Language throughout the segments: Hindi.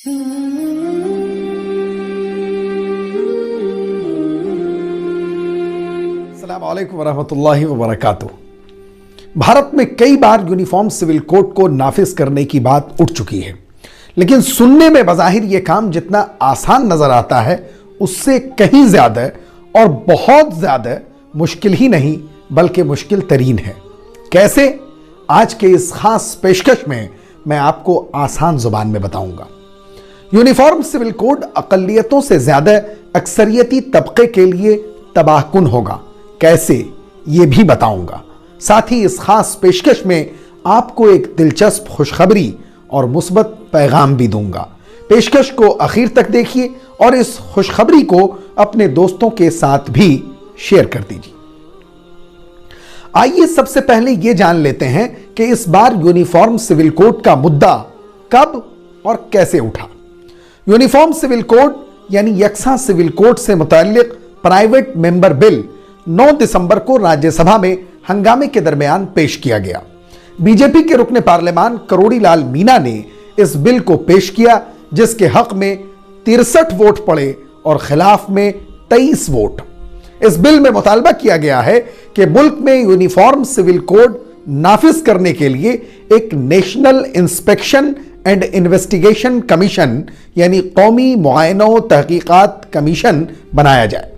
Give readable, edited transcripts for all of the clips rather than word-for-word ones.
अस्सलामु अलैकुम वरहमतुल्लाहि वबरकातुहू। भारत में कई बार यूनिफॉर्म सिविल कोड को नाफिज करने की बात उठ चुकी है, लेकिन सुनने में बज़ाहिर यह काम जितना आसान नजर आता है उससे कहीं ज्यादा और बहुत ज्यादा मुश्किल ही नहीं बल्कि मुश्किल तरीन है। कैसे? आज के इस खास पेशकश में मैं आपको आसान जुबान में बताऊंगा। यूनिफॉर्म सिविल कोड अकलियतों से ज्यादा अक्सरियती तबके के लिए तबाहकुन होगा। कैसे? ये भी बताऊंगा। साथ ही इस खास पेशकश में आपको एक दिलचस्प खुशखबरी और मुस्बत पैगाम भी दूंगा। पेशकश को आखिर तक देखिए और इस खुशखबरी को अपने दोस्तों के साथ भी शेयर कर दीजिए। आइए सबसे पहले यह जान लेते हैं कि इस बार यूनिफॉर्म सिविल कोड का मुद्दा कब और कैसे उठा। यूनिफॉर्म सिविल कोड यानी यकसा सिविल कोड से मुताल्लिक प्राइवेट मेंबर बिल 9 दिसंबर को राज्यसभा में हंगामे के दरमियान पेश किया गया। बीजेपी के रुकने पार्लियामान करोड़ी लाल मीना ने इस बिल को पेश किया, जिसके हक में 63 वोट पड़े और खिलाफ में 23 वोट। इस बिल में मुतालबा किया गया है कि मुल्क में यूनिफॉर्म सिविल कोड नाफिज करने के लिए एक national inspection and investigation commission यानी कौमी मुआयना तहकीकात कमीशन बनाया जाए।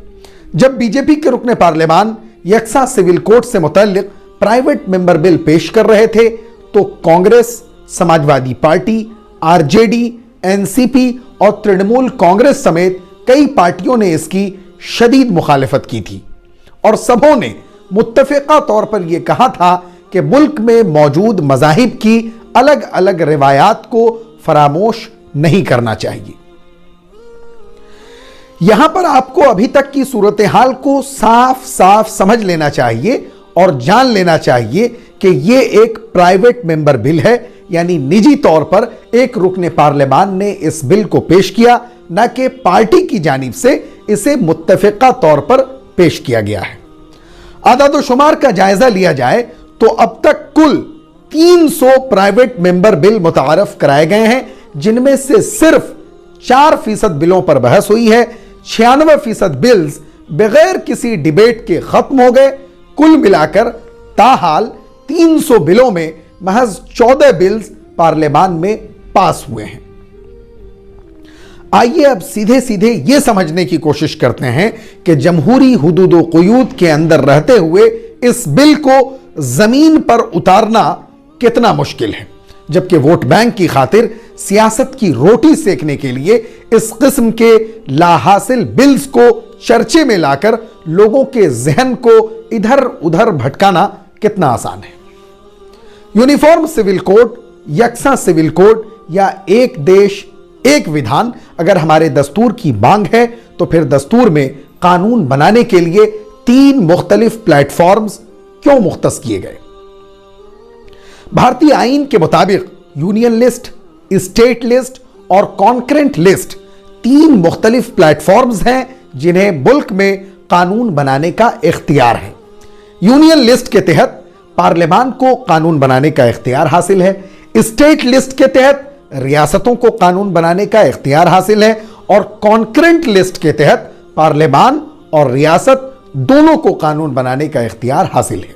जब बीजेपी के रुकने पार्लियामान यकसा सिविल कोड से मुताल्लिक प्राइवेट मेंबर बिल पेश कर रहे थे तो Congress, Samajwadi party, RJD, NCP और तृणमूल कांग्रेस समेत कई पार्टियों ने इसकी शदीद मुखालिफत की थी और सबों ने मुत्तफिका तौर पर यह कहा था कि मुल्क में मौजूद मज़ाहिब की अलग अलग रिवायात को फरामोश नहीं करना चाहिए। यहां पर आपको अभी तक की सूरत हाल को साफ साफ समझ लेना चाहिए और जान लेना चाहिए कि यह एक प्राइवेट मेंबर बिल है, यानी निजी तौर पर एक रुकने पार्लियामान ने इस बिल को पेश किया, न कि पार्टी की जानिब से इसे मुत्तफिका तौर पर पेश किया गया है। आदाद शुमार का जायजा लिया जाए तो अब तक कुल 300 प्राइवेट मेंबर बिल मुतारफ कराए गए हैं, जिनमें से सिर्फ 4% बिलों पर बहस हुई है। 96% बिल्स बगैर किसी डिबेट के खत्म हो गए। कुल मिलाकर ताहाल 300 बिलों में महज 14 बिल्स पार्लियामान में पास हुए हैं। आइए अब सीधे सीधे यह समझने की कोशिश करते हैं कि जमहूरी हुदूद व क़ुयूद के अंदर रहते हुए इस बिल को जमीन पर उतारना कितना मुश्किल है, जबकि वोट बैंक की खातिर सियासत की रोटी सेकने के लिए इस किस्म के लाहासिल बिल्स को चर्चे में लाकर लोगों के जहन को इधर उधर भटकाना कितना आसान है। यूनिफॉर्म सिविल कोड, यकसा सिविल कोड या एक देश एक विधान अगर हमारे दस्तूर की मांग है तो फिर दस्तूर में कानून बनाने के लिए 3 मुख्तलिफ प्लेटफॉर्म्स क्यों मुख्तस किए गए? भारतीय आईन के मुताबिक यूनियन लिस्ट, स्टेट लिस्ट और कॉन्करेंट लिस्ट 3 मुख्तलिफ प्लेटफॉर्म्स हैं जिन्हें मुल्क में कानून बनाने का इख्तियार है। यूनियन लिस्ट के तहत पार्लियामान को कानून बनाने का इख्तियार हासिल है, स्टेट लिस्ट के तहत रियासतों को कानून बनाने का इख्तियार हासिल है और कॉन्करेंट लिस्ट के तहत पार्लियामान और रियासत दोनों को कानून बनाने का इख्तियार हासिल है।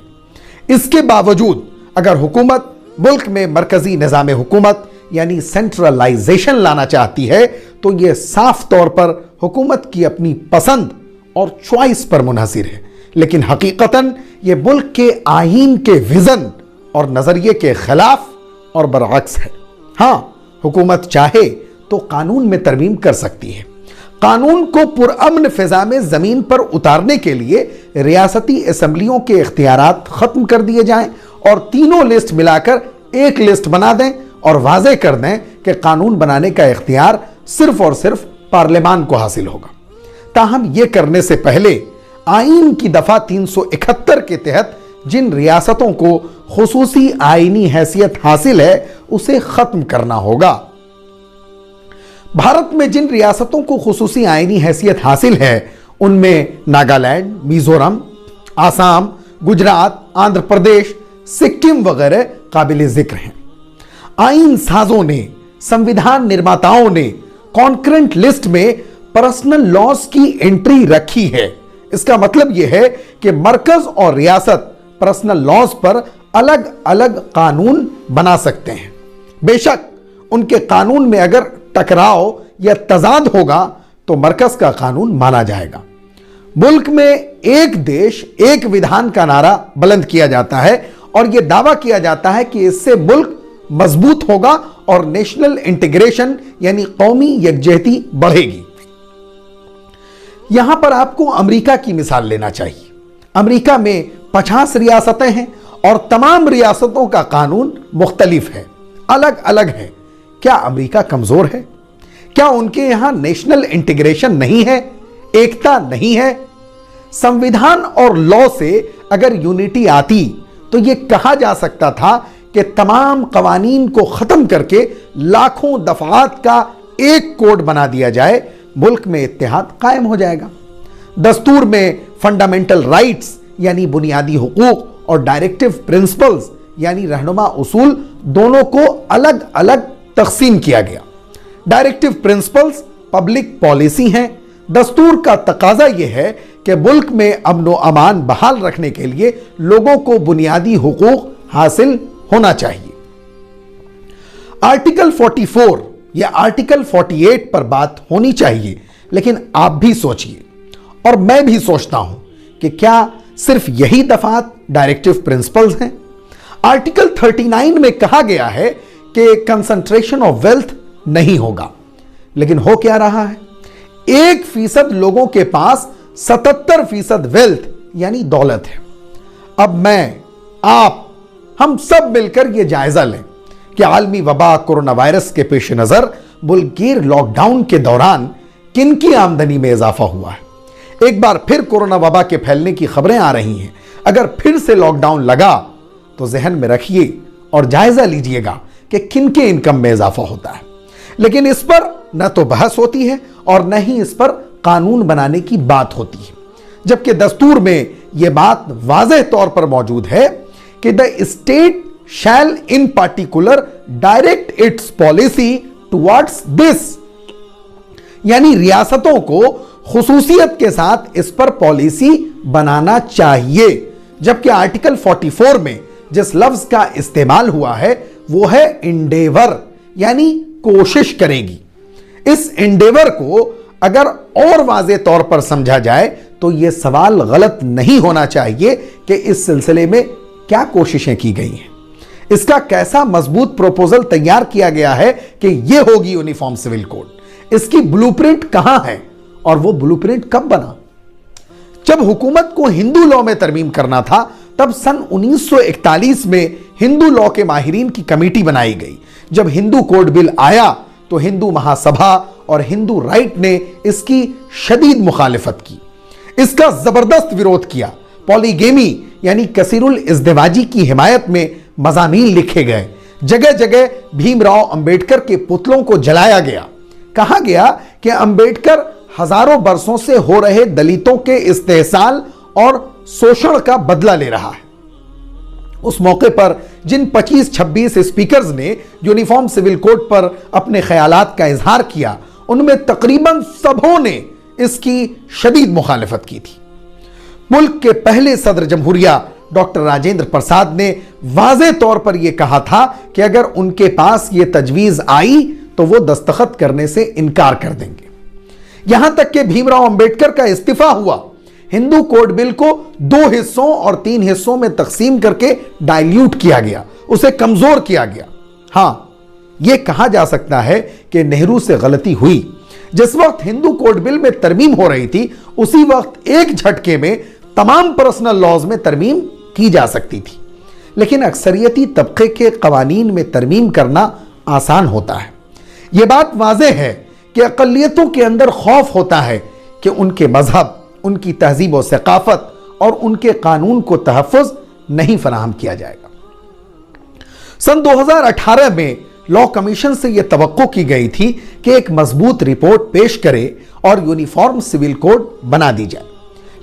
इसके बावजूद अगर हुकूमत मुल्क में मरकजी निज़ाम हुकूमत यानी सेंट्रलाइजेशन लाना चाहती है तो यह साफ तौर पर हुकूमत की अपनी पसंद और चॉइस पर मुनहसिर है, लेकिन हकीकतन यह मुल्क के आईन के विजन और नजरिए के खिलाफ और बरअक्स है। हां, हुकूमत चाहे तो कानून में तरमीम कर सकती है। कानून को पुरअमन फिजा में जमीन पर उतारने के लिए रियासती असम्बलियों के इख्तियारात खत्म कर दिए जाएं और तीनों लिस्ट मिलाकर एक लिस्ट बना दें और वाज़ेह कर दें कि कानून बनाने का इख्तियार सिर्फ और सिर्फ पार्लियामान को हासिल होगा। ताहम यह करने से पहले आईन की दफा 371 के तहत जिन रियासतों को खुसूसी आईनी हैसियत हासिल है उसे खत्म करना होगा। भारत में जिन रियासतों को खुसूसी आईनी हैसियत हासिल है उनमें नागालैंड, मिजोरम, आसाम, गुजरात, आंध्र प्रदेश, सिक्किम वगैरह काबिल जिक्र हैं। आईन साजों ने संविधान निर्माताओं ने कॉन्करेंट लिस्ट में पर्सनल लॉज की एंट्री रखी है। इसका मतलब यह है कि मरकज और रियासत पर्सनल लॉज पर अलग अलग कानून बना सकते हैं। बेशक उनके कानून में अगर टकराव या तजाद होगा तो मरकज का कानून माना जाएगा। मुल्क में एक देश एक विधान का नारा बुलंद किया जाता है और यह दावा किया जाता है कि इससे मुल्क मजबूत होगा और नेशनल इंटीग्रेशन यानी कौमी यकजहती बढ़ेगी। यहां पर आपको अमेरिका की मिसाल लेना चाहिए। अमेरिका में 50 रियासतें हैं और तमाम रियासतों का कानून मुख्तलिफ है, अलग अलग है। क्या अमेरिका कमजोर है? क्या उनके यहां नेशनल इंटीग्रेशन नहीं है, एकता नहीं है? संविधान और लॉ से अगर यूनिटी आती तो यह कहा जा सकता था कि तमाम कवानीन को खत्म करके लाखों दफात का एक कोड बना दिया जाए, मुल्क में इत्तेहाद कायम हो जाएगा। दस्तूर में फंडामेंटल राइट्स यानी बुनियादी हुकूक और डायरेक्टिव प्रिंसिपल्स यानी रहनुमा उसूल दोनों को अलग अलग तकसीम किया गया। डायरेक्टिव प्रिंसिपल्स पब्लिक पॉलिसी हैं। दस्तूर का तकाजा यह है कि मुल्क में अमन व अमान बहाल रखने के लिए लोगों को बुनियादी हुकूक हासिल होना चाहिए। आर्टिकल 44 या आर्टिकल 48 पर बात होनी चाहिए, लेकिन आप भी सोचिए और मैं भी सोचता हूं कि क्या सिर्फ यही दफात डायरेक्टिव प्रिंसिपल्स हैं? आर्टिकल 39 में कहा गया है कि कंसंट्रेशन ऑफ वेल्थ नहीं होगा, लेकिन हो क्या रहा है? 1% लोगों के पास 77% वेल्थ यानी दौलत है। अब मैं, आप, हम सब मिलकर यह जायजा लें कि आलमी वबा कोरोना वायरस के पेश नजर मुल्कगीर लॉकडाउन के दौरान किन की आमदनी में इजाफा हुआ है। एक बार फिर कोरोना वबा के फैलने की खबरें आ रही हैं। अगर फिर से लॉकडाउन लगा तो जहन में रखिए और जायजा लीजिएगा कि किन के इनकम में इजाफा होता है। लेकिन इस पर न तो बहस होती है और न ही इस पर कानून बनाने की बात होती है, जबकि दस्तूर में यह बात वाज़ेह तौर पर मौजूद है कि the state shall in particular direct it's policy towards this, यानी रियासतों को खुसूसियत के साथ इस पर पॉलिसी बनाना चाहिए। जबकि आर्टिकल 44 में जिस लफ्ज का इस्तेमाल हुआ है वो है इंडेवर, यानी कोशिश करेगी। इस इंडेवर को अगर और वाज़ेह तौर पर समझा जाए तो यह सवाल गलत नहीं होना चाहिए कि इस सिलसिले में क्या कोशिशें की गई हैं, इसका कैसा मजबूत प्रोपोजल तैयार किया गया है कि यह होगी यूनिफॉर्म सिविल कोड, इसकी ब्लूप्रिंट कहां है और वो ब्लूप्रिंट कब बना। जब हुकूमत को हिंदू लॉ में तरमीम करना था तब सन 1941 में हिंदू लॉ के माहिरीन की कमेटी बनाई गई। जब हिंदू कोड बिल आया तो हिंदू महासभा और हिंदू राइट ने इसकी शदीद मुखालिफत की, इसका जबरदस्त विरोध किया। पॉलीगेमी यानी कसीरुल इज़्दिवाजी की हिमायत में मज़ामीन लिखे गए। जगह जगह भीमराव अंबेडकर के पुतलों को जलाया गया। कहा गया कि अंबेडकर हजारों बरसों से हो रहे दलितों के इस्तेहसाल और शोषण का बदला ले रहा है। उस मौके पर जिन 25-26 स्पीकर्स ने यूनिफॉर्म सिविल कोड पर अपने ख्यालात का इजहार किया, उनमें तकरीबन सबों ने इसकी शदीद मुखालिफत की थी। मुल्क के पहले सदर जमहूरिया डॉक्टर राजेंद्र प्रसाद ने वाज़ेह तौर पर यह कहा था कि अगर उनके पास यह तजवीज आई तो वो दस्तखत करने से इनकार कर देंगे। यहां तक कि भीमराव अंबेडकर का इस्तीफा हुआ। हिंदू कोड बिल को 2 हिस्सों और 3 हिस्सों में तकसीम करके डाइल्यूट किया गया, उसे कमजोर किया गया। हां, यह कहा जा सकता है कि नेहरू से गलती हुई। जिस वक्त हिंदू कोड बिल में तरमीम हो रही थी उसी वक्त एक झटके में तमाम पर्सनल लॉज में तरमीम की जा सकती थी, लेकिन अक्सरियती तबके के कवानीन में तरमीम करना आसान होता है। यह बात वाज़ेह है कि अक़लियतों के अंदर खौफ होता है कि उनके मजहब, उनकी तहजीब और सकाफत और उनके कानून को तहफ़्फ़ुज़ नहीं फराहम किया जाएगा। सन 2018 में लॉ कमीशन से यह तवक्को की गई थी कि एक मजबूत रिपोर्ट पेश करे और यूनिफॉर्म सिविल कोड बना दी जाए,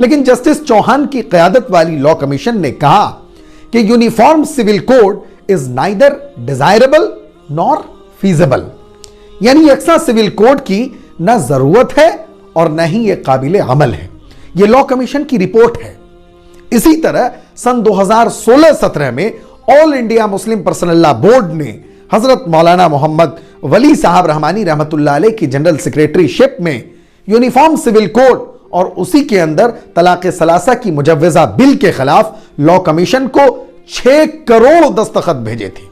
लेकिन जस्टिस चौहान की क़यादत वाली लॉ कमीशन ने कहा कि uniform civil code is neither desirable nor feasible, यानी यकसा सिविल कोड की न जरूरत है और न ही यह काबिल अमल है। यह लॉ कमीशन की रिपोर्ट है। इसी तरह सन 2016-17 में all India Muslim personal law board ने हजरत मौलाना मोहम्मद वली साहब रहमानी रहमतुल्लाह अलैह की जनरल सेक्रेटरीशिप में यूनिफॉर्म सिविल कोड और उसी के अंदर तलाक सलासा की मुजव्वजा बिल के खिलाफ लॉ कमीशन को 6 करोड़ दस्तखत भेजे थे।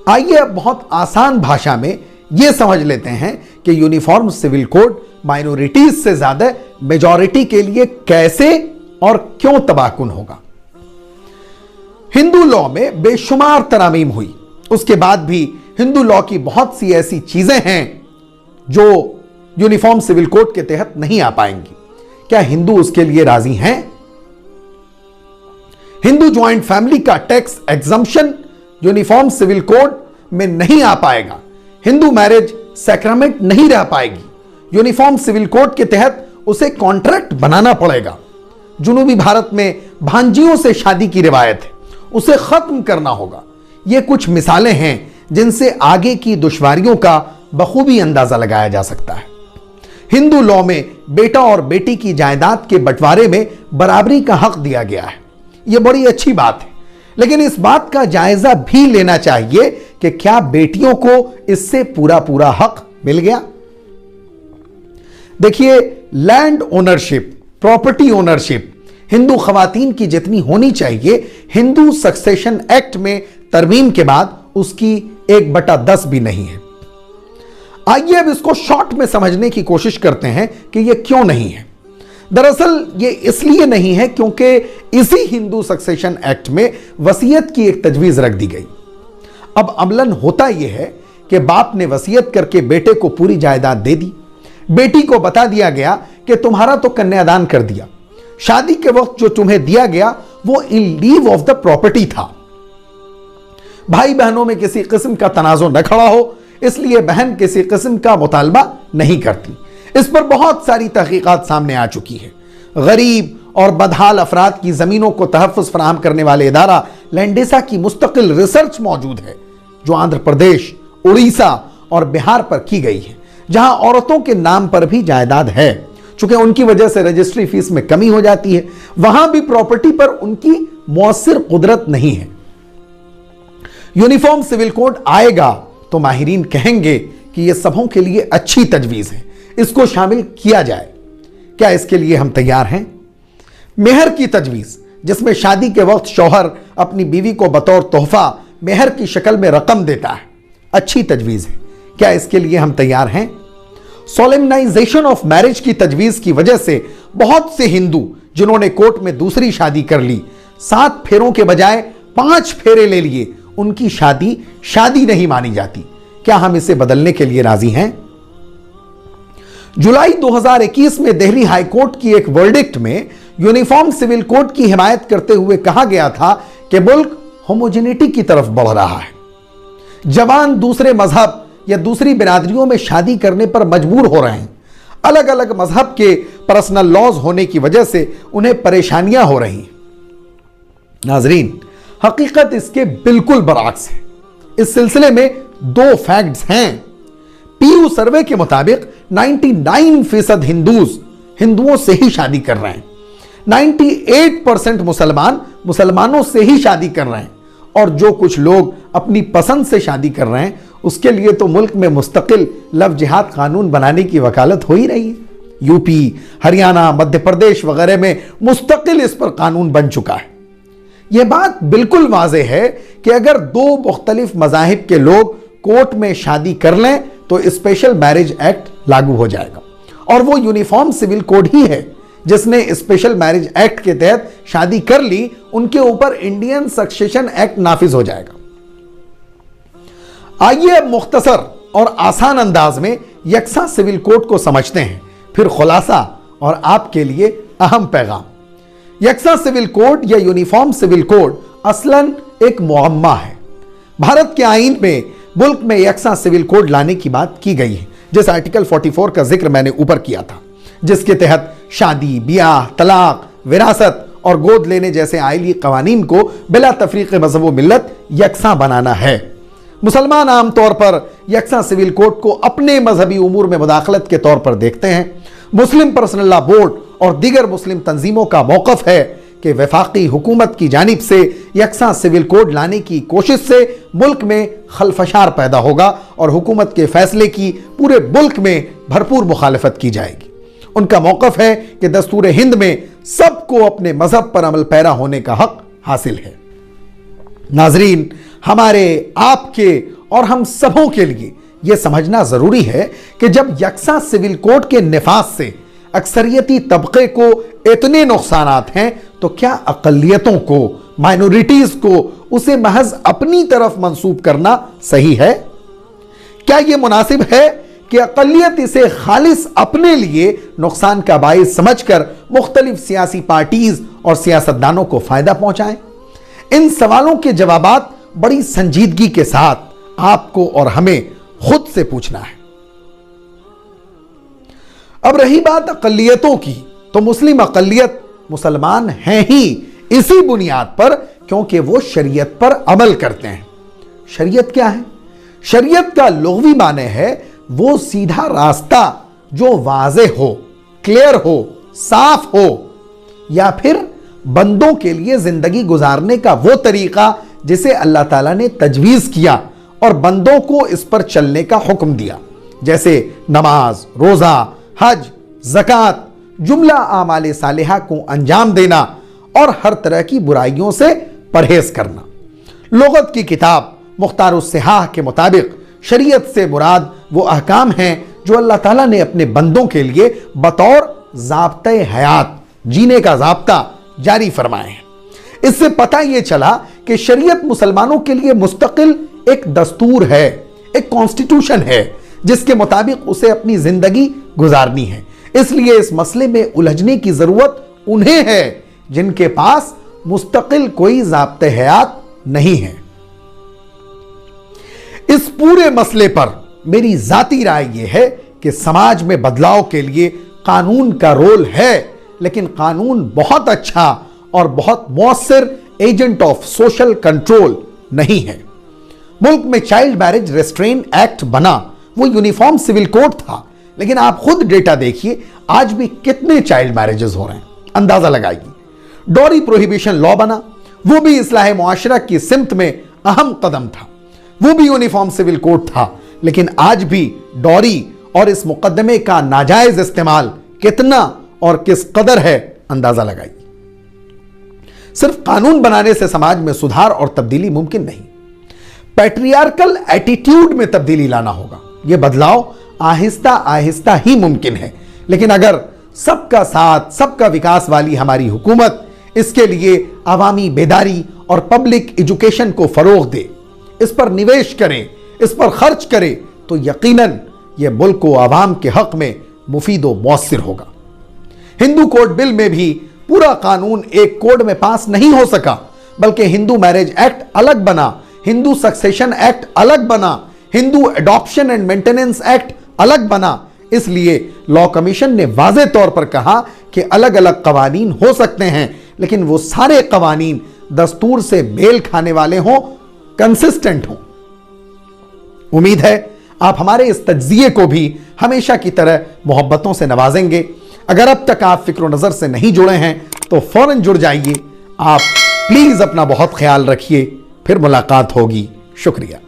आइए अब बहुत आसान भाषा में यह समझ लेते हैं कि यूनिफॉर्म सिविल कोड माइनॉरिटीज से ज्यादा मेजॉरिटी के लिए कैसे और क्यों तबाहकुन होगा। हिंदू लॉ में बेशुमार तरामीम हुई, उसके बाद भी हिंदू लॉ की बहुत सी ऐसी चीजें हैं जो यूनिफॉर्म सिविल कोड के तहत नहीं आ पाएंगी। क्या हिंदू उसके लिए राजी हैं? हिंदू ज्वाइंट फैमिली का tax exemption uniform civil code में नहीं आ पाएगा। हिंदू मैरिज सैक्रामेंट नहीं रह पाएगी। यूनिफॉर्म सिविल कोड के तहत उसे कॉन्ट्रैक्ट बनाना पड़ेगा। जुनूबी भारत में भांजियों से शादी की रिवायत है, उसे खत्म करना होगा। ये कुछ मिसालें हैं जिनसे आगे की दुश्वारियों का बखूबी अंदाजा लगाया जा सकता है। हिंदू लॉ में बेटा और बेटी की जायदाद के बंटवारे में बराबरी का हक दिया गया है। यह बड़ी अच्छी बात है, लेकिन इस बात का जायजा भी लेना चाहिए कि क्या बेटियों को इससे पूरा पूरा हक मिल गया। देखिए, land ownership, property ownership Hindu खवातीन की जितनी होनी चाहिए, हिंदू सक्सेशन एक्ट में तरमीम के बाद उसकी 1/10 भी नहीं है। आइए अब इसको शॉर्ट में समझने की कोशिश करते हैं कि यह क्यों नहीं है। दरअसल यह इसलिए नहीं है क्योंकि इसी हिंदू सक्सेशन एक्ट में वसीयत की एक तजवीज रख दी गई। अब अमलन होता यह है कि बाप ने वसीयत करके बेटे को पूरी जायदाद दे दी। बेटी को बता दिया गया कि तुम्हारा तो कन्यादान कर दिया, शादी के वक्त जो तुम्हें दिया गया वो इन लीव ऑफ द प्रॉपर्टी था। भाई बहनों में किसी किस्म का तनाजो न खड़ा हो, इसलिए बहन किसी किस्म का मुतालबा नहीं करती। इस पर बहुत सारी तहकीकात सामने आ चुकी है। गरीब और बदहाल अफराद की जमीनों को तहफ़्फ़ुज़ फराहम करने वाले इदारा लैंडेसा की मुस्तकिल रिसर्च मौजूद है, जो आंध्र प्रदेश, उड़ीसा और बिहार पर की गई है, जहां औरतों के नाम पर भी जायदाद है। चूंकि उनकी वजह से रजिस्ट्री फीस में कमी हो जाती है, वहां भी प्रॉपर्टी पर उनकी मुअस्सिर कुदरत नहीं है। यूनिफॉर्म सिविल कोड आएगा तो माहिरीन कहेंगे कि यह सबों के लिए अच्छी तजवीज है, इसको शामिल किया जाए। क्या इसके लिए हम तैयार हैं? मेहर की तजवीज, जिसमें शादी के वक्त शौहर अपनी बीवी को बतौर तोहफा मेहर की शक्ल में रकम देता है, अच्छी तजवीज है। क्या इसके लिए हम तैयार हैं? सोलेमनाइजेशन ऑफ मैरिज की तजवीज की वजह से बहुत से हिंदू जिन्होंने कोर्ट में दूसरी शादी कर ली, 7 फेरों के बजाय 5 फेरे ले लिए, उनकी शादी शादी नहीं मानी जाती। क्या हम इसे बदलने के लिए राजी हैं? जुलाई 2021 में दिल्ली हाई कोर्ट की एक वर्डिक्ट में यूनिफॉर्म सिविल कोड की हिमायत करते हुए कहा गया था कि मुल्क होमोजेनिटी की तरफ बढ़ रहा है। जवान दूसरे मजहब या दूसरी बिरादरियों में शादी करने पर मजबूर हो रहे हैं। अलग अलग मजहब के पर्सनल लॉज होने की वजह से उन्हें परेशानियां हो रही हैं। नाजरीन, हकीकत इसके बिल्कुल बरअक्स है। इस सिलसिले में 2 फैक्ट्स हैं। पीयू सर्वे के मुताबिक 99% हिंदुओं से ही शादी कर रहे हैं। 98% मुसलमानों से ही शादी कर रहे हैं, और जो कुछ लोग अपनी पसंद से शादी कर रहे हैं उसके लिए तो मुल्क में मुस्तकिल लव जिहाद कानून बनाने की वकालत हो ही रही है। यूपी, हरियाणा, मध्य प्रदेश वगैरह में मुस्तकिल इस पर कानून बन चुका है। यह बात बिल्कुल वाज़ेह है कि अगर 2 मुख्तलिफ मज़ाहिब के लोग कोर्ट में शादी कर लें तो स्पेशल मैरिज एक्ट लागू हो जाएगा, और वो यूनिफॉर्म सिविल कोड ही है जिसने स्पेशल मैरिज एक्ट के तहत शादी कर ली, उनके ऊपर इंडियन सक्सेशन एक्ट नाफिज हो जाएगा। आइए अब मुख्तसर और आसान अंदाज में यकसा सिविल कोड को समझते हैं, फिर खुलासा और आपके लिए अहम पैगाम। यकसा सिविल कोड या यूनिफॉर्म सिविल कोड असलन एक मुअम्मा है। भारत के आईन में मुल्क में यकसा सिविल कोड लाने की बात की गई है, जिस आर्टिकल 44 का जिक्र मैंने ऊपर किया था, जिसके तहत शादी, ब्याह, तलाक, विरासत और गोद लेने जैसे आइली कवानीन को बिला तफरीक मजहब व मिल्लत यकसा बनाना है। मुसलमान आमतौर पर यकसा सिविल कोड को अपने मजहबी उमूर में मुदाखलत के तौर पर देखते हैं। मुस्लिम पर्सनल लॉ बोर्ड और दीगर मुस्लिम तंजीमों का मौकफ है कि वफाकी हुकूमत की जानिब से यकसा सिविल कोड लाने की कोशिश से मुल्क में खलफशार पैदा होगा और हुकूमत के फैसले की पूरे मुल्क में भरपूर मुखालफत की जाएगी। उनका मौकफ है कि दस्तूर हिंद में सबको अपने मजहब पर अमल पैरा होने का हक हासिल है। नाजरीन, हमारे, आपके और हम सबों के लिए यह समझना जरूरी है कि जब यकसा सिविल कोड के निफाज से अक्सरियती तबके को इतने नुकसानात हैं तो क्या अकलियतों को, माइनॉरिटीज को उसे महज अपनी तरफ मंसूब करना सही है? क्या यह मुनासिब है कि अकलियत इसे खालिस अपने लिए नुकसान का बाइस समझकर मुख्तलिफ सियासी पार्टीज और सियासतदानों को फायदा पहुंचाएं? इन सवालों के जवाबात बड़ी संजीदगी के साथ आपको और हमें खुद से पूछना है। अब रही बात अकलियतों की, तो मुस्लिम अकलियत मुसलमान हैं ही इसी बुनियाद पर क्योंकि वो शरीयत पर अमल करते हैं। शरीयत क्या है? शरीयत का लुग़वी माने है वो सीधा रास्ता जो वाज़े हो, क्लियर हो, साफ हो, या फिर बंदों के लिए जिंदगी गुजारने का वो तरीका जिसे अल्लाह ताला ने तजवीज़ किया और बंदों को इस पर चलने का हुक्म दिया, जैसे नमाज, रोज़ा, हज, ज़कात, जुमला आमाले सालिहा को अंजाम देना और हर तरह की बुराइयों से परहेज करना। लुगत की किताब मुख्तारुस्सिहाह के मुताबिक शरीयत से मुराद वो अहकाम हैं जो अल्लाह ताला ने अपने बंदों के लिए बतौर ज़ाब्ते हयात, जीने का ज़ाब्ता जारी फरमाए हैं। इससे पता यह चला कि शरीयत मुसलमानों के लिए मुस्तकिल एक दस्तूर है, एक कॉन्स्टिट्यूशन है जिसके मुताबिक उसे अपनी जिंदगी गुजारनी है। इसलिए इस मसले में उलझने की जरूरत उन्हें है जिनके पास मुस्तकिल कोई ज़ाब्ते हयात नहीं है। इस पूरे मसले पर मेरी जाती राय यह है कि समाज में बदलाव के लिए कानून का रोल है, लेकिन कानून बहुत अच्छा और बहुत मौसर एजेंट ऑफ सोशल कंट्रोल नहीं है। मुल्क में चाइल्ड मैरिज रेस्ट्रेन एक्ट बना, वो यूनिफॉर्म सिविल कोड था, लेकिन आप खुद डेटा देखिए आज भी कितने चाइल्ड मैरिजेस हो रहे हैं, अंदाजा लगाइए। डॉरी प्रोहिबिशन लॉ बना, वो भी इस्लाह मुआशरा की सिमत में अहम कदम था, वो भी यूनिफॉर्म सिविल कोड था, लेकिन आज भी डॉरी और इस मुकदमे का नाजायज इस्तेमाल कितना और किस कदर है, अंदाजा लगाइए। सिर्फ कानून बनाने से समाज में सुधार और तब्दीली मुमकिन नहीं, पैट्रियार्कल एटीट्यूड में तब्दीली लाना होगा। यह बदलाव आहिस्ता आहिस्ता ही मुमकिन है, लेकिन अगर सबका साथ, सबका विकास वाली हमारी हुकूमत इसके लिए अवामी बेदारी और पब्लिक एजुकेशन को फरोग दे, इस पर निवेश करे, इस पर खर्च करे, तो यकीनन यह मुल्क को आवाम के हक में मुफीद व मौसर होगा। हिंदू कोड बिल में भी पूरा कानून एक कोड में पास नहीं हो सका, बल्कि हिंदू मैरिज एक्ट अलग बना, हिंदू सक्सेशन एक्ट अलग बना, Hindu adoption and maintenance act अलग बना। इसलिए लॉ कमीशन ने वाज़े तौर पर कहा कि अलग अलग कवानीन हो सकते हैं, लेकिन वो सारे कवानीन दस्तूर से मेल खाने वाले हों, कंसिस्टेंट हों। उम्मीद है आप हमारे इस तज्जिए को भी हमेशा की तरह मोहब्बतों से नवाजेंगे। अगर अब तक आप फिक्र नजर से नहीं जुड़े हैं तो फौरन जुड़ जाइए। आप प्लीज अपना बहुत ख्याल रखिए, फिर मुलाकात होगी। शुक्रिया।